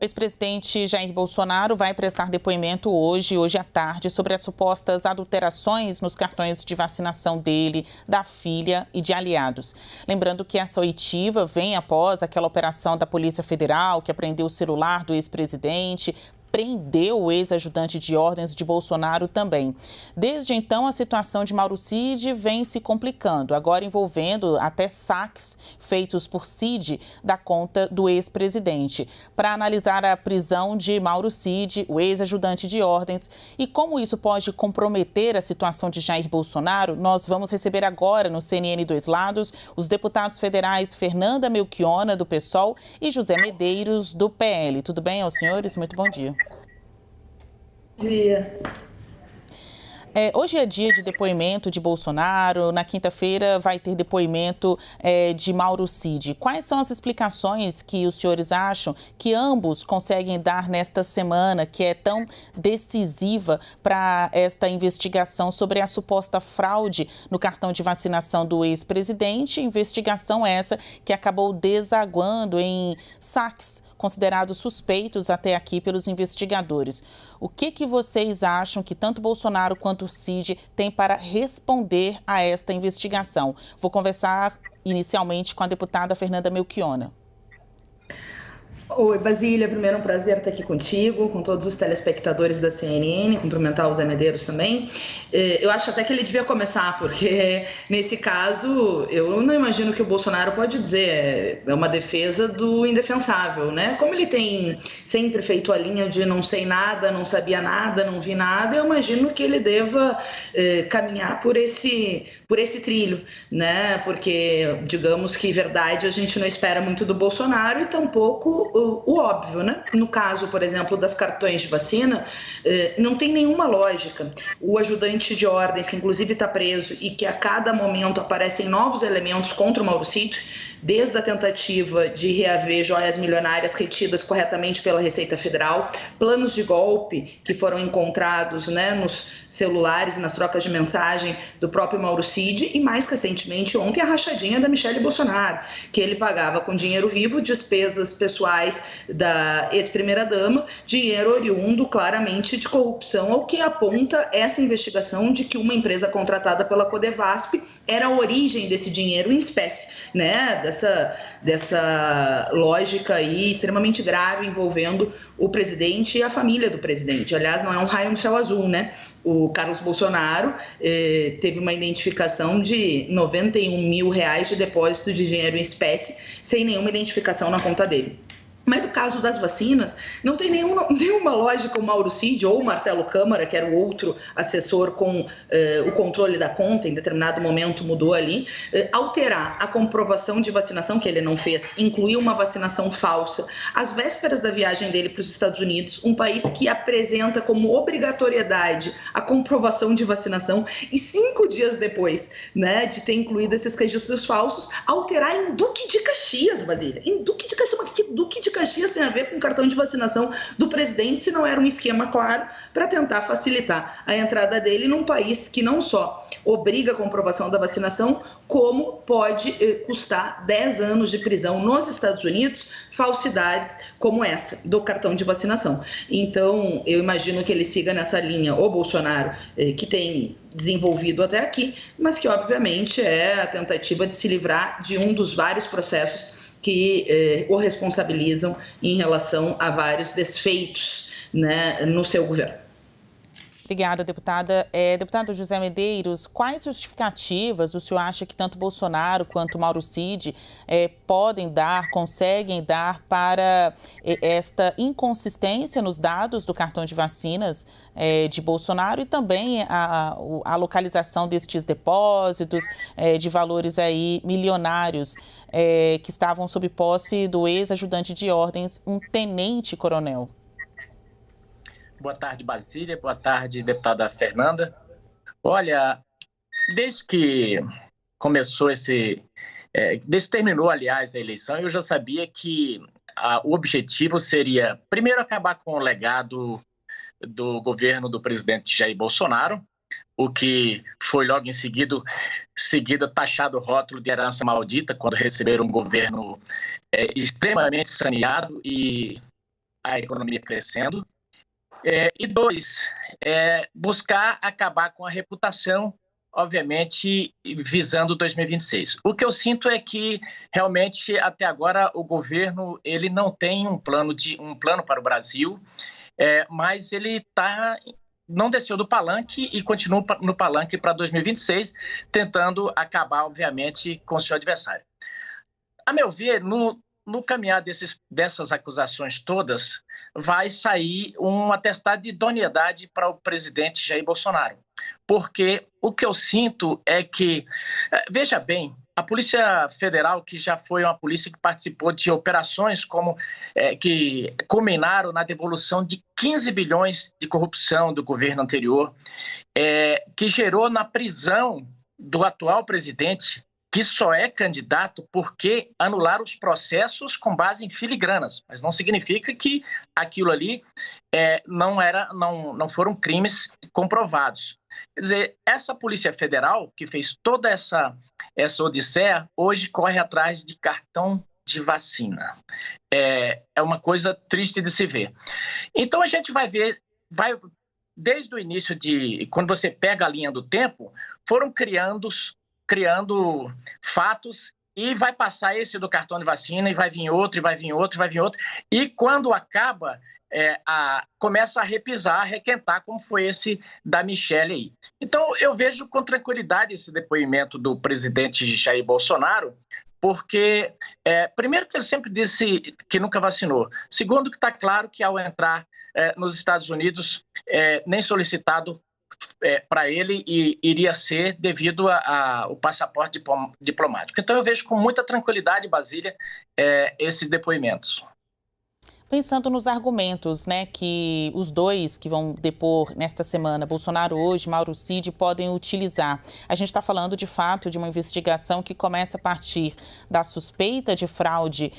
O ex-presidente Jair Bolsonaro vai prestar depoimento hoje à tarde, sobre as supostas adulterações nos cartões de vacinação dele, da filha e de aliados. Lembrando que essa oitiva vem após aquela operação da Polícia Federal que apreendeu o celular do ex-presidente, prendeu o ex-ajudante de ordens de Bolsonaro também. Desde então, a situação de Mauro Cid vem se complicando, agora envolvendo até saques feitos por Cid da conta do ex-presidente. Para analisar a prisão de Mauro Cid, o ex-ajudante de ordens, e como isso pode comprometer a situação de Jair Bolsonaro, nós vamos receber agora no CNN Dois Lados os deputados federais Fernanda Melchiona, do PSOL, e José Medeiros, do PL. Tudo bem aos senhores? Muito bom dia. Dia. Hoje é dia de depoimento de Bolsonaro, na quinta-feira vai ter depoimento de Mauro Cid. Quais são as explicações que os senhores acham que ambos conseguem dar nesta semana, que é tão decisiva para esta investigação sobre a suposta fraude no cartão de vacinação do ex-presidente? Investigação essa que acabou desaguando em saques considerados suspeitos até aqui pelos investigadores. O que vocês acham que tanto Bolsonaro quanto o Cid têm para responder a esta investigação? Vou conversar inicialmente com a deputada Fernanda Melchiona. Oi, Basília, primeiro um prazer estar aqui contigo, com todos os telespectadores da CNN, cumprimentar o Zé Medeiros também. Eu acho até que ele devia começar, porque nesse caso eu não imagino que o Bolsonaro pode dizer, é uma defesa do indefensável, né? Como ele tem sempre feito a linha de não sei nada, não sabia nada, não vi nada, eu imagino que ele deva caminhar por esse trilho, né? Porque, digamos que verdade a gente não espera muito do Bolsonaro e tampouco o óbvio, né? No caso, por exemplo, das cartões de vacina, não tem nenhuma lógica. O ajudante de ordens, que inclusive está preso e que a cada momento aparecem novos elementos contra o Mauro Cid, desde a tentativa de reaver joias milionárias retidas corretamente pela Receita Federal, planos de golpe que foram encontrados, né, nos celulares, nas trocas de mensagem do próprio Mauro Cid e, mais recentemente, ontem, a rachadinha da Michele Bolsonaro, que ele pagava com dinheiro vivo despesas pessoais da ex-primeira-dama, dinheiro oriundo claramente de corrupção, ao que aponta essa investigação de que uma empresa contratada pela Codevasp era a origem desse dinheiro em espécie, né, dessa lógica aí extremamente grave envolvendo o presidente e a família do presidente. Aliás, não é um raio no céu azul, né? O Carlos Bolsonaro teve uma identificação de R$91 mil de depósito de dinheiro em espécie, sem nenhuma identificação na conta dele. Mas no caso das vacinas, não tem nenhuma lógica o Mauro Cid ou o Marcelo Câmara, que era o outro assessor com o controle da conta, em determinado momento mudou ali, alterar a comprovação de vacinação, que ele não fez, incluir uma vacinação falsa, às vésperas da viagem dele para os Estados Unidos, um país que apresenta como obrigatoriedade a comprovação de vacinação, e 5 dias depois, né, de ter incluído esses registros falsos, alterar em Duque de Caxias, Basília. Em Duque de Caxias, mas que Duque de Caxias tem a ver com o cartão de vacinação do presidente, se não era um esquema claro para tentar facilitar a entrada dele num país que não só obriga a comprovação da vacinação, como pode custar 10 anos de prisão nos Estados Unidos, falsidades como essa do cartão de vacinação. Então, eu imagino que ele siga nessa linha, o Bolsonaro, que tem desenvolvido até aqui, mas que obviamente é a tentativa de se livrar de um dos vários processos que o responsabilizam em relação a vários desfeitos, né, no seu governo. Obrigada, deputada. Deputado José Medeiros, quais justificativas o senhor acha que tanto Bolsonaro quanto Mauro Cid podem dar, conseguem dar para esta inconsistência nos dados do cartão de vacinas de Bolsonaro e também a localização destes depósitos de valores aí milionários que estavam sob posse do ex-ajudante de ordens, um tenente-coronel? Boa tarde, Basília. Boa tarde, deputada Fernanda. Olha, desde que começou desde que terminou, aliás, a eleição, eu já sabia que o objetivo seria, primeiro, acabar com o legado do governo do presidente Jair Bolsonaro, o que foi logo em seguida taxado o rótulo de herança maldita, quando receberam um governo extremamente saneado e a economia crescendo. E 2, buscar acabar com a reputação, obviamente, visando 2026. O que eu sinto é que, realmente, até agora, o governo ele não tem um plano para o Brasil, mas ele não desceu do palanque e continua no palanque para 2026, tentando acabar, obviamente, com o seu adversário. A meu ver, no caminhar dessas acusações todas, vai sair um atestado de idoneidade para o presidente Jair Bolsonaro. Porque o que eu sinto é que, veja bem, a Polícia Federal, que já foi uma polícia que participou de operações que culminaram na devolução de 15 bilhões de corrupção do governo anterior, que gerou na prisão do atual presidente, que só é candidato porque anularam os processos com base em filigranas, mas não significa que aquilo ali não foram crimes comprovados. Quer dizer, essa Polícia Federal, que fez toda essa odisseia, hoje corre atrás de cartão de vacina. É uma coisa triste de se ver. Então a gente vai ver, desde o início quando você pega a linha do tempo, foram criando fatos e vai passar esse do cartão de vacina e vai vir outro, e vai vir outro, e vai vir outro. E quando acaba, começa a repisar, a requentar, como foi esse da Michelle aí. Então, eu vejo com tranquilidade esse depoimento do presidente Jair Bolsonaro, porque, primeiro, que ele sempre disse que nunca vacinou. Segundo, que está claro que ao entrar nos Estados Unidos, nem solicitado para ele iria ser devido ao passaporte diplomático. Então, eu vejo com muita tranquilidade, Basília, esses depoimentos. Pensando nos argumentos, né, que os dois que vão depor nesta semana, Bolsonaro hoje, Mauro Cid, podem utilizar. A gente está falando, de fato, de uma investigação que começa a partir da suspeita de fraude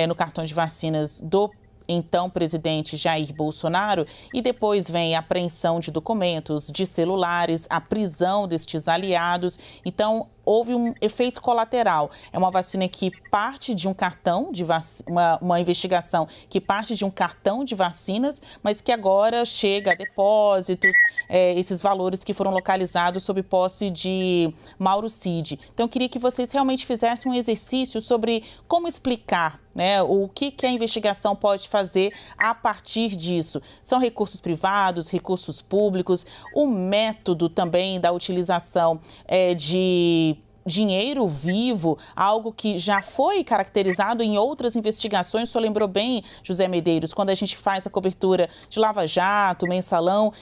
no cartão de vacinas do então presidente Jair Bolsonaro, e depois vem a apreensão de documentos, de celulares, a prisão destes aliados. Então, houve um efeito colateral. É uma vacina que parte de um cartão de uma investigação que parte de um cartão de vacinas, mas que agora chega a depósitos, esses valores que foram localizados sob posse de Mauro Cid. Então, eu queria que vocês realmente fizessem um exercício sobre como explicar, né, o que a investigação pode fazer a partir disso. São recursos privados, recursos públicos, o método também da utilização de dinheiro vivo, algo que já foi caracterizado em outras investigações. O senhor lembrou bem, José Medeiros, quando a gente faz a cobertura de Lava Jato, Mensalão,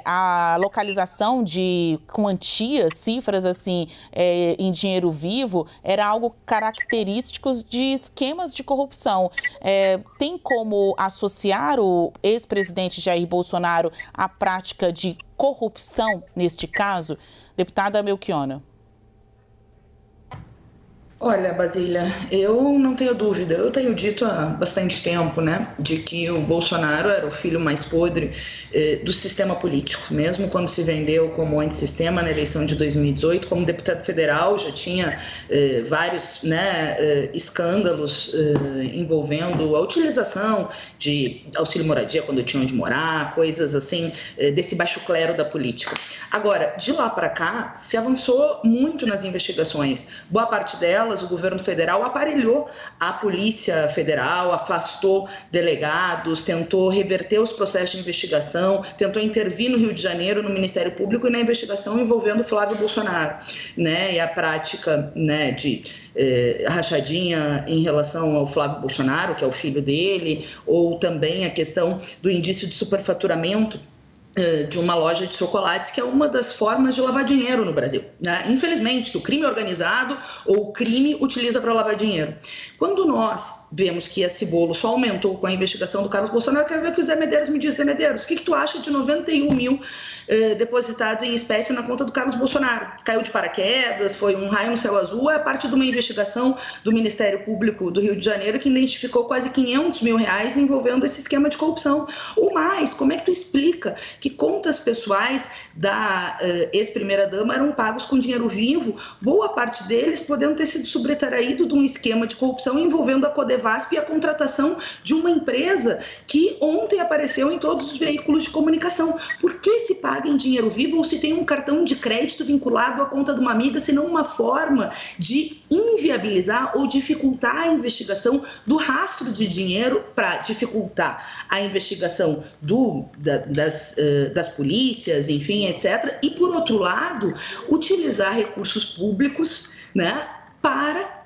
a localização de quantias, cifras assim, em dinheiro vivo, era algo característico de esquemas de corrupção. Tem como associar o ex-presidente Jair Bolsonaro à prática de corrupção neste caso? Deputada Melchiona. Olha, Basília, eu não tenho dúvida, eu tenho dito há bastante tempo, né, de que o Bolsonaro era o filho mais podre do sistema político, mesmo quando se vendeu como antissistema na eleição de 2018, como deputado federal, já tinha vários, né, escândalos envolvendo a utilização de auxílio moradia quando tinham de morar, coisas assim, desse baixo clero da política. Agora, de lá para cá, se avançou muito nas investigações, boa parte delas o governo federal aparelhou a Polícia Federal, afastou delegados, tentou reverter os processos de investigação, tentou intervir no Rio de Janeiro, no Ministério Público e na investigação envolvendo Flávio Bolsonaro, né, e a prática, né, de rachadinha em relação ao Flávio Bolsonaro, que é o filho dele, ou também a questão do indício de superfaturamento de uma loja de chocolates, que é uma das formas de lavar dinheiro no Brasil, né? Infelizmente, que o crime organizado ou o crime utiliza para lavar dinheiro. Quando nós vemos que esse bolo só aumentou com a investigação do Carlos Bolsonaro, eu quero ver que o Zé Medeiros me diz. Zé Medeiros, o que tu acha de 91 mil depositados em espécie na conta do Carlos Bolsonaro? Caiu de paraquedas, foi um raio no céu azul, é parte de uma investigação do Ministério Público do Rio de Janeiro que identificou quase 500 mil reais envolvendo esse esquema de corrupção. Ou mais, como é que tu explica que contas pessoais da ex-primeira-dama eram pagos com dinheiro vivo, boa parte deles podendo ter sido subtraído de um esquema de corrupção envolvendo a Codevasp e a contratação de uma empresa que ontem apareceu em todos os veículos de comunicação. Por que se paga em dinheiro vivo ou se tem um cartão de crédito vinculado à conta de uma amiga, se não uma forma de inviabilizar ou dificultar a investigação do rastro de dinheiro para dificultar a investigação das polícias, enfim, etc. E, por outro lado, utilizar recursos públicos, né, para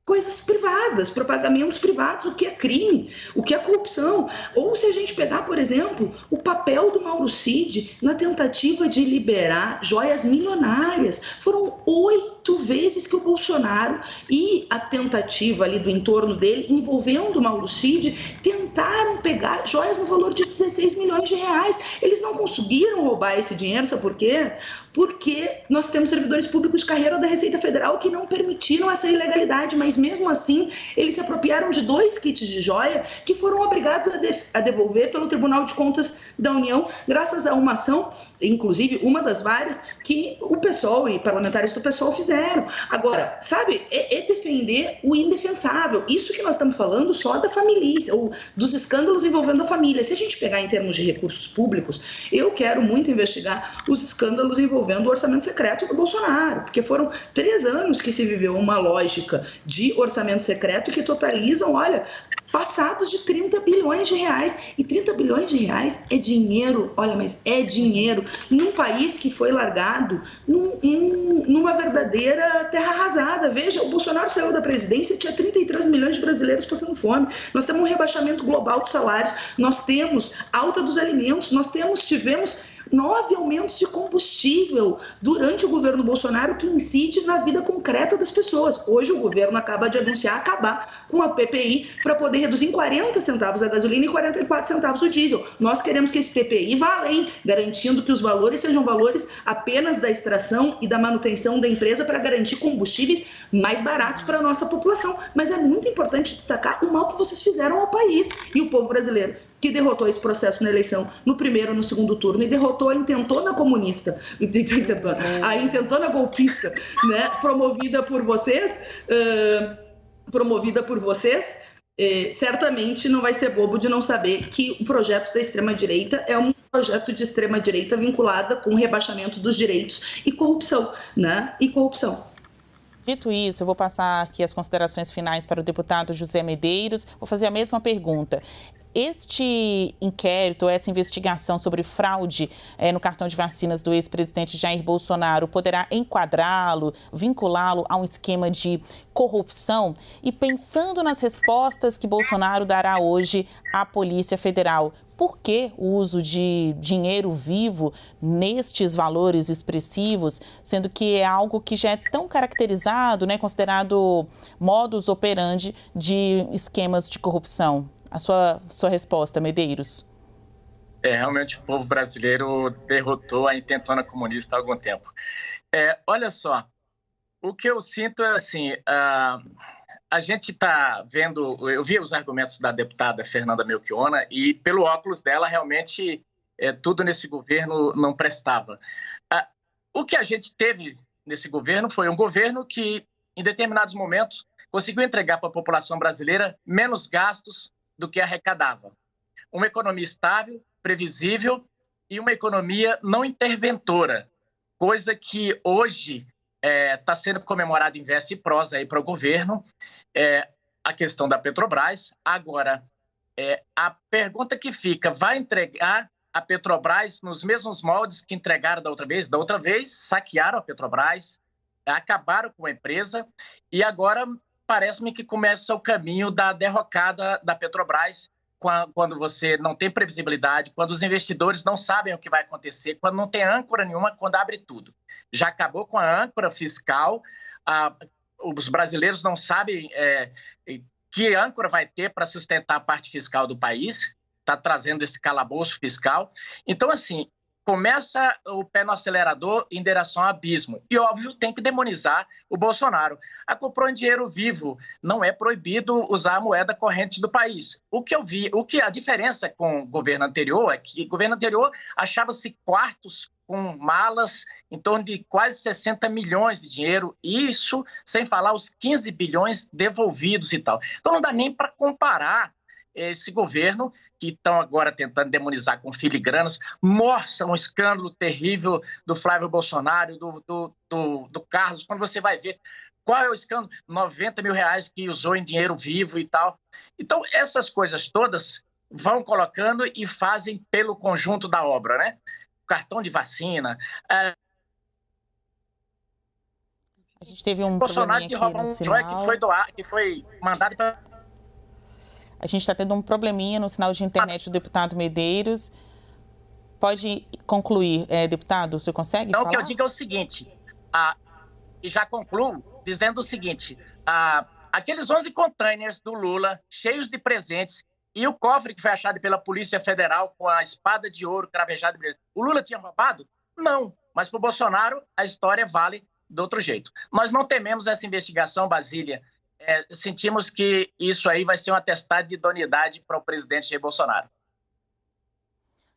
coisas privadas, para pagamentos privados, o que é crime, o que é corrupção. Ou se a gente pegar, por exemplo, o papel do Mauro Cid na tentativa de liberar joias milionárias. Foram 8 vezes que o Bolsonaro e a tentativa ali do entorno dele, envolvendo o Mauro Cid, tentaram pegar joias no valor de 16 milhões de reais. Eles não conseguiram roubar esse dinheiro, sabe por quê? Porque nós temos servidores públicos de carreira da Receita Federal que não permitiram essa ilegalidade, mas mesmo assim eles se apropriaram de 2 kits de joia que foram obrigados a devolver pelo Tribunal de Contas da União, graças a uma ação, inclusive uma das várias, que o PSOL e parlamentares do PSOL fizeram. Agora, sabe, é defender o indefensável. Isso que nós estamos falando só da família, ou dos escândalos envolvendo a família. Se a gente pegar em termos de recursos públicos, eu quero muito investigar os escândalos envolvendo o orçamento secreto do Bolsonaro, porque foram 3 anos que se viveu uma lógica de orçamento secreto que totalizam, olha, passados de 30 bilhões de reais. E 30 bilhões de reais é dinheiro, olha, mas é dinheiro num país que foi largado numa verdadeira terra arrasada. Veja, o Bolsonaro saiu da presidência e tinha 33 milhões de brasileiros passando fome. Nós temos um rebaixamento global dos salários, nós temos alta dos alimentos, nós tivemos 9 aumentos de combustível durante o governo Bolsonaro, que incide na vida concreta das pessoas. Hoje o governo acaba de anunciar acabar com a PPI para poder reduzir em 40 centavos a gasolina e 44 centavos o diesel. Nós queremos que esse PPI vá além, garantindo que os valores sejam valores apenas da extração e da manutenção da empresa para garantir combustíveis mais baratos para a nossa população. Mas é muito importante destacar o mal que vocês fizeram ao país e o povo brasileiro, que derrotou esse processo na eleição no primeiro e no segundo turno e derrotou a intentona comunista, a intentona golpista, né, promovida por vocês, certamente não vai ser bobo de não saber que o projeto da extrema-direita é um projeto de extrema-direita vinculada com o rebaixamento dos direitos e corrupção, né, e corrupção. Dito isso, eu vou passar aqui as considerações finais para o deputado José Medeiros. Vou fazer a mesma pergunta. Este inquérito, essa investigação sobre fraude no cartão de vacinas do ex-presidente Jair Bolsonaro poderá enquadrá-lo, vinculá-lo a um esquema de corrupção? E pensando nas respostas que Bolsonaro dará hoje à Polícia Federal, por que o uso de dinheiro vivo nestes valores expressivos, sendo que é algo que já é tão caracterizado, né, considerado modus operandi de esquemas de corrupção? A sua resposta, Medeiros. Realmente o povo brasileiro derrotou a intentona comunista há algum tempo. Olha só, o que eu sinto é assim, a gente está vendo, eu vi os argumentos da deputada Fernanda Melchiona e pelo óculos dela realmente tudo nesse governo não prestava. O que a gente teve nesse governo foi um governo que em determinados momentos conseguiu entregar para a população brasileira menos gastos do que arrecadava. Uma economia estável, previsível e uma economia não interventora, coisa que hoje está sendo comemorada em verso e prosa aí para o governo, a questão da Petrobras. Agora, a pergunta que fica, vai entregar a Petrobras nos mesmos moldes que entregaram da outra vez? Da outra vez, saquearam a Petrobras, acabaram com a empresa e agora parece-me que começa o caminho da derrocada da Petrobras, quando você não tem previsibilidade, quando os investidores não sabem o que vai acontecer, quando não tem âncora nenhuma, quando abre tudo. Já acabou com a âncora fiscal, os brasileiros não sabem que âncora vai ter para sustentar a parte fiscal do país, está trazendo esse calabouço fiscal. Então, assim, começa o pé no acelerador em direção ao abismo. E, óbvio, tem que demonizar o Bolsonaro. A comprou em dinheiro vivo, não é proibido usar a moeda corrente do país. A diferença com o governo anterior é que o governo anterior achava-se quartos com malas em torno de quase 60 milhões de dinheiro, isso sem falar os 15 bilhões devolvidos e tal. Então não dá nem para comparar esse governo que estão agora tentando demonizar com filigranas, mostra um escândalo terrível do Flávio Bolsonaro, do Carlos, quando você vai ver qual é o escândalo, 90 mil reais que usou em dinheiro vivo e tal. Então, essas coisas todas vão colocando e fazem pelo conjunto da obra, né? Cartão de vacina. A gente teve um Bolsonaro que rouba um joia que foi mandado para... A gente está tendo um probleminha no sinal de internet do deputado Medeiros. Pode concluir, deputado? O senhor consegue falar? O que eu digo é o seguinte, e já concluo dizendo o seguinte, aqueles 11 containers do Lula, cheios de presentes, e o cofre que foi achado pela Polícia Federal com a espada de ouro cravejada, o Lula tinha roubado? Não, mas para o Bolsonaro a história vale de outro jeito. Nós não tememos essa investigação, Basília. Sentimos que isso aí vai ser um atestado de idoneidade para o presidente Jair Bolsonaro.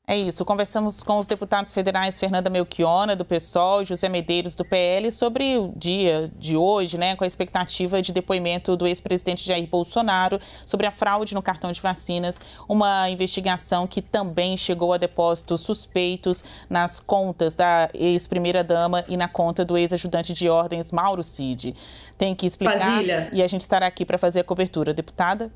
É isso, conversamos com os deputados federais Fernanda Melchiona, do PSOL, e José Medeiros, do PL, sobre o dia de hoje, né, com a expectativa de depoimento do ex-presidente Jair Bolsonaro sobre a fraude no cartão de vacinas, uma investigação que também chegou a depósitos suspeitos nas contas da ex-primeira-dama e na conta do ex-ajudante de ordens Mauro Cid. Tem que explicar Basília. E a gente estará aqui para fazer a cobertura. Deputada?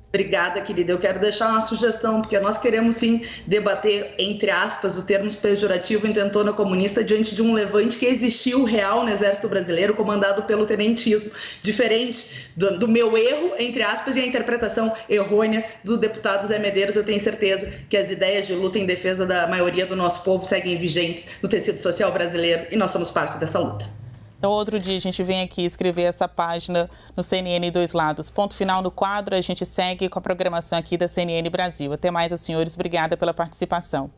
Obrigada, querida. Eu quero deixar uma sugestão, porque nós queremos sim debater, entre aspas, o termo pejorativo intentona comunista diante de um levante que existiu real no Exército Brasileiro, comandado pelo tenentismo, diferente do meu erro, entre aspas, e a interpretação errônea do deputado Zé Medeiros. Eu tenho certeza que as ideias de luta em defesa da maioria do nosso povo seguem vigentes no tecido social brasileiro e nós somos parte dessa luta. Então, outro dia a gente vem aqui escrever essa página no CNN Dois Lados. Ponto final no quadro, a gente segue com a programação aqui da CNN Brasil. Até mais, os senhores. Obrigada pela participação.